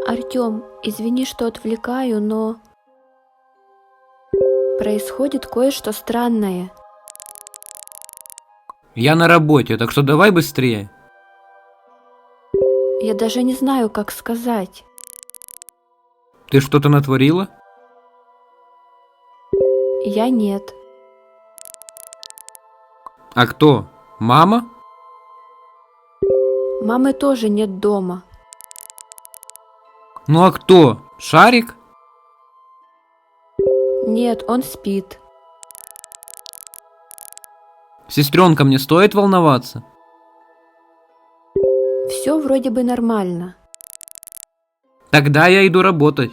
Артём, извини, что отвлекаю, но происходит кое-что странное. Я на работе, так что давай быстрее. Я даже не знаю, как сказать. Ты что-то натворила? Я нет. А кто? Мама? Мамы тоже нет дома. Ну а кто? Шарик? Нет, он спит. Сестренка, мне стоит волноваться? Все вроде бы нормально. Тогда я иду работать.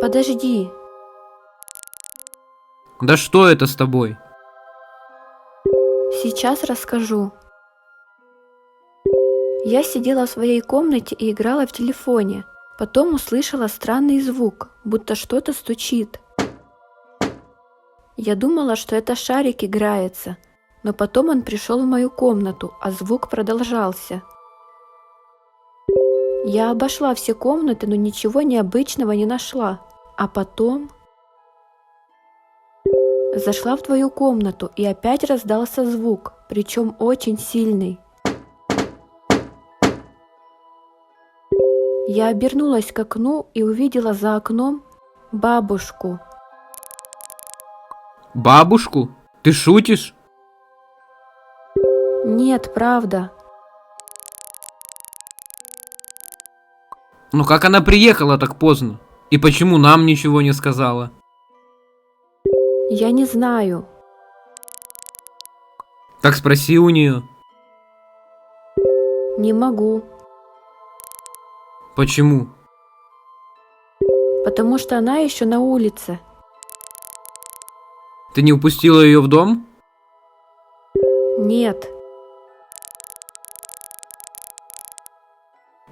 Подожди, Да что это с тобой? сейчас расскажу. Я сидела в своей комнате и играла в телефоне. Потом услышала странный звук, будто что-то стучит. Я думала, что это шарик играется, но потом он пришел в мою комнату, а звук продолжался. Я обошла все комнаты, но ничего необычного не нашла. А потом зашла в твою комнату, и опять раздался звук, причем очень сильный. Я обернулась к окну и увидела за окном бабушку. Бабушку? Ты шутишь? Нет, правда. Ну как она приехала так поздно? И почему нам ничего не сказала? Я не знаю. Так спроси у нее. Не могу. Почему? Потому что она еще на улице. Ты не упустила ее в дом? Нет.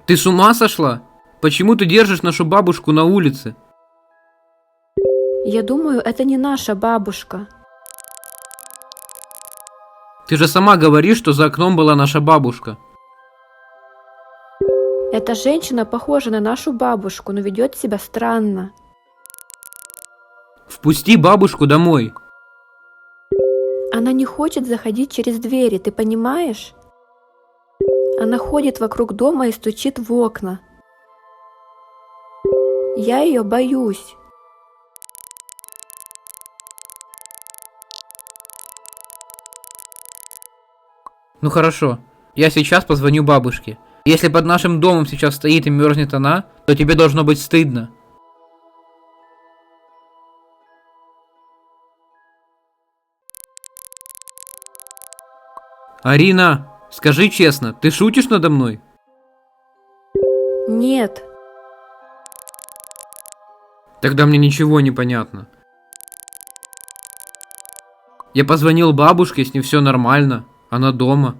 Ты с ума сошла? Почему ты держишь нашу бабушку на улице? Я думаю, это не наша бабушка. Ты же сама говоришь, что за окном была наша бабушка. Эта женщина похожа на нашу бабушку, но ведет себя странно. Впусти бабушку домой. Она не хочет заходить через двери, ты понимаешь? Она ходит вокруг дома и стучит в окна. Я ее боюсь. Ну хорошо, я сейчас позвоню бабушке. Если под нашим домом сейчас стоит и мерзнет она, то тебе должно быть стыдно. Арина, скажи честно, ты шутишь надо мной? Нет, Тогда мне ничего не понятно. Я позвонил бабушке, с ней все нормально. Она дома.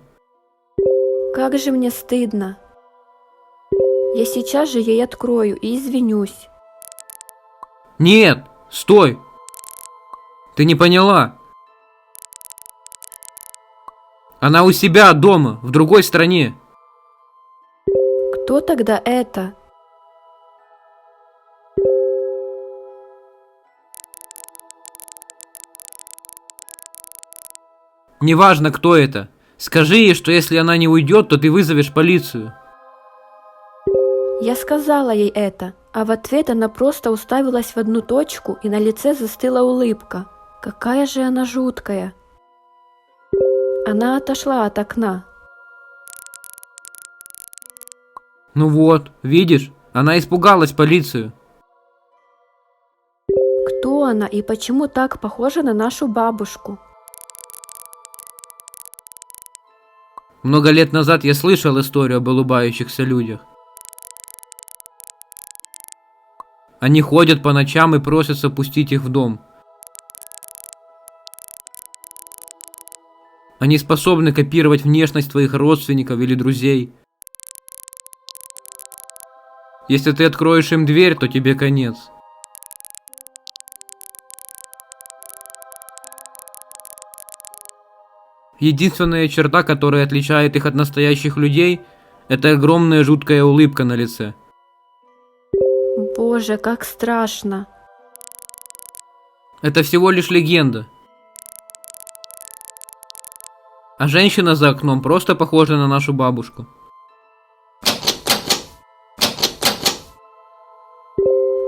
как же мне стыдно. Я сейчас же ей открою и извинюсь. Нет, стой. Ты не поняла. Она у себя дома, в другой стране. Кто тогда это? Неважно, кто это. Скажи ей, что если она не уйдет, то ты вызовешь полицию. Я сказала ей это, а в ответ она просто уставилась в одну точку, и на лице застыла улыбка. Какая же она жуткая. Она отошла от окна. Ну вот, видишь, она испугалась полицию. Кто она и почему так похожа на нашу бабушку? Много лет назад я слышал историю об улыбающихся людях. Они ходят по ночам и просятся пустить их в дом. Они способны копировать внешность твоих родственников или друзей. Если ты откроешь им дверь, то тебе конец. Единственная черта, которая отличает их от настоящих людей, Это огромная жуткая улыбка на лице. Боже, как страшно. Это всего лишь легенда. А женщина за окном просто похожа на нашу бабушку.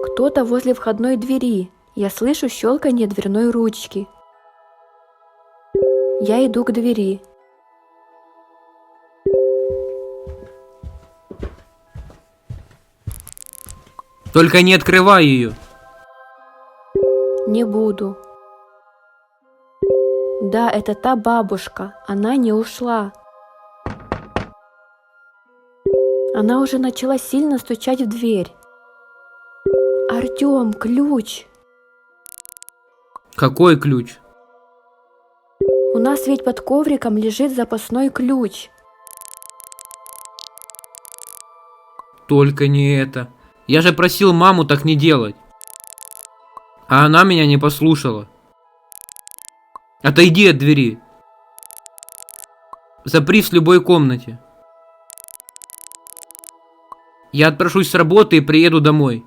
Кто-то возле входной двери. Я слышу щелканье дверной ручки. Я иду к двери. Только не открывай ее. Не буду. Да, это та бабушка. Она не ушла. Она уже начала сильно стучать в дверь. Артём, ключ. Какой ключ? У нас ведь под ковриком лежит запасной ключ. Только не это. Я же просил маму так не делать. А она меня не послушала. Отойди от двери. Запри в любой комнате. Я отпрошусь с работы и приеду домой.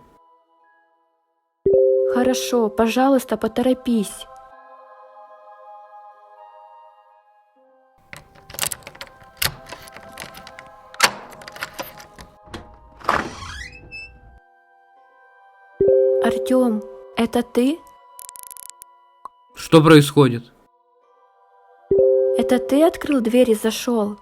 Хорошо, пожалуйста, поторопись. Артём, это ты? Что происходит? Это ты открыл дверь и зашел?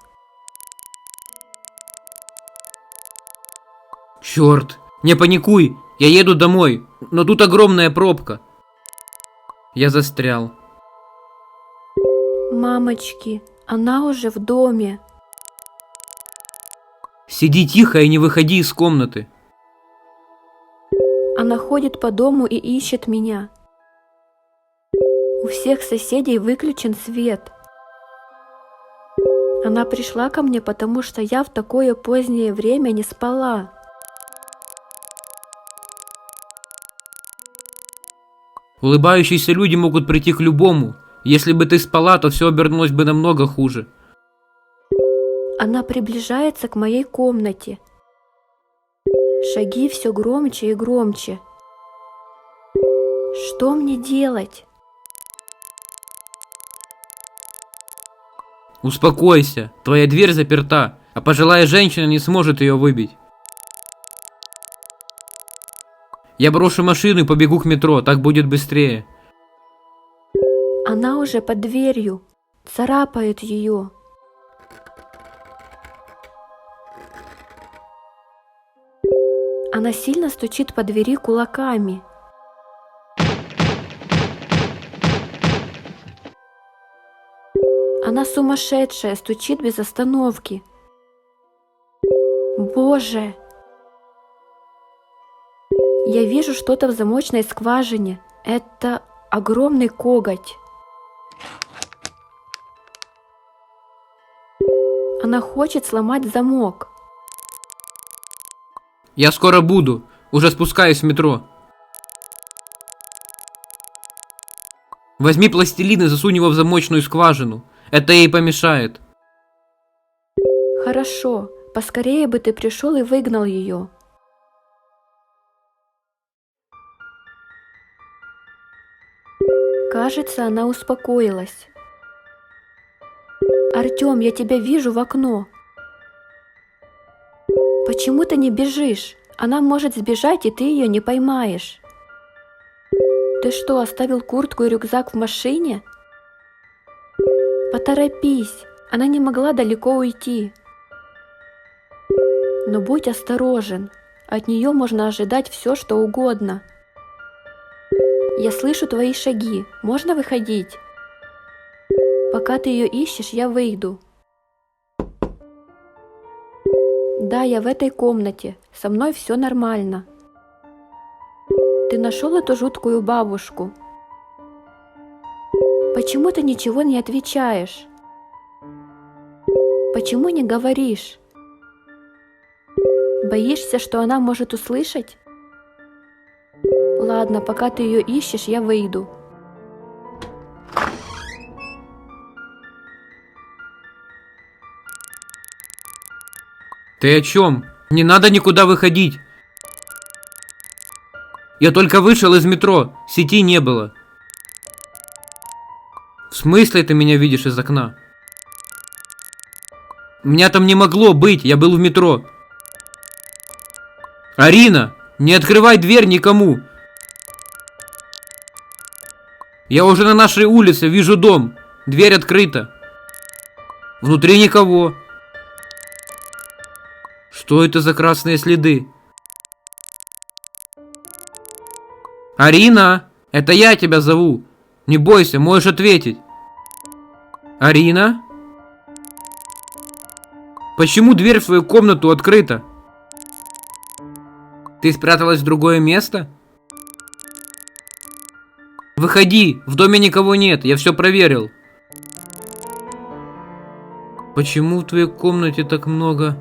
Черт, не паникуй, я еду домой, но тут огромная пробка. Я застрял. Мамочки, она уже в доме. Сиди тихо и не выходи из комнаты. Она ходит по дому и ищет меня. У всех соседей выключен свет. Она пришла ко мне, потому что я в такое позднее время не спала. Улыбающиеся люди могут прийти к любому. Если бы ты спала, то все обернулось бы намного хуже. Она приближается к моей комнате. Шаги все громче и громче. Что мне делать? Успокойся, твоя дверь заперта, а пожилая женщина не сможет ее выбить. Я брошу машину и побегу к метро, так будет быстрее. Она уже под дверью. Царапает ее. Она сильно стучит по двери кулаками. Она сумасшедшая, стучит без остановки. Боже! Я вижу что-то в замочной скважине. Это огромный коготь. Она хочет сломать замок. Я скоро буду, уже спускаюсь в метро. Возьми пластилин и засунь его в замочную скважину. Это ей помешает. Хорошо, поскорее бы ты пришел и выгнал ее. Кажется, она успокоилась. Артём, я тебя вижу в окно. Почему ты не бежишь? Она может сбежать, и ты ее не поймаешь. Ты что, оставил куртку и рюкзак в машине? Поторопись, она не могла далеко уйти. Но будь осторожен, от нее можно ожидать все, что угодно. Я слышу твои шаги, можно выходить? Пока ты ее ищешь, я выйду. Да, я в этой комнате, со мной все нормально. Ты нашел эту жуткую бабушку? Почему ты ничего не отвечаешь? Почему не говоришь? Боишься, что она может услышать? Ладно, пока ты ее ищешь, я выйду. Ты о чем? Не надо никуда выходить. Я только вышел из метро, сети не было. В смысле ты меня видишь из окна? Меня там не могло быть, я был в метро. Арина, не открывай дверь никому. Я уже на нашей улице, вижу дом. Дверь открыта. Внутри никого. Что это за красные следы? Арина, это я тебя зову. Не бойся, можешь ответить. Арина? Почему дверь в свою комнату открыта? Ты спряталась в другое место? Выходи, в доме никого нет, я все проверил. Почему в твоей комнате так много